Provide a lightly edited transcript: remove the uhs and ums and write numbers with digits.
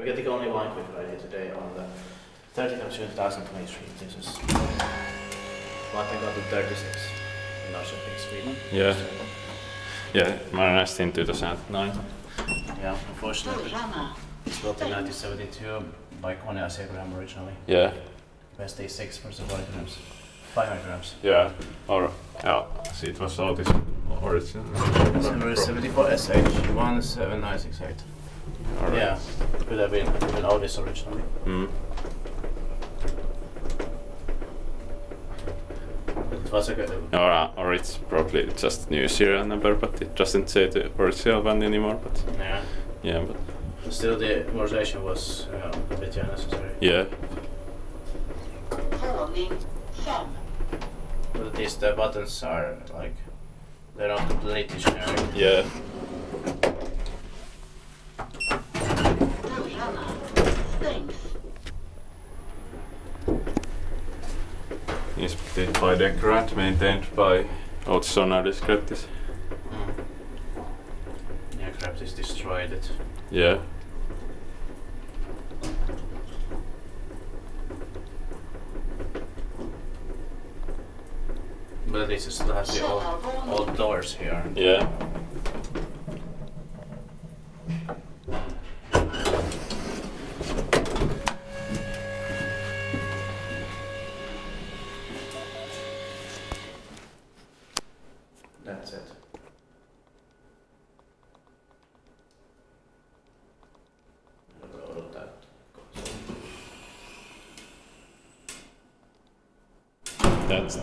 getting only one quick ride today on the 30th of June 2023. This is Vattengatan 36 in Norrköping, Sweden. Yeah. Yeah, modernized in 2009. Yeah, unfortunately, it's built in 1972 by Kone-ASEA-Graham originally. Yeah. Capacity 6 for 500 grams. Yeah. Or yeah, see, it was Otis originally. Number 74 SH 17968. All right. Yeah, could have been Otis originally. Mm. It was a good. Or it's probably just new serial number, but it doesn't say the original one anymore. But Yeah. yeah, but Still, the motorization was a bit unnecessary. yeah. But at least the buttons are like they're not completely generic. Yeah. Inspected by the grant, maintained by Otis on our described this. Yeah, Crabs is destroyed it. Yeah. But at least it still has the old doors here. Yeah. That's it. That's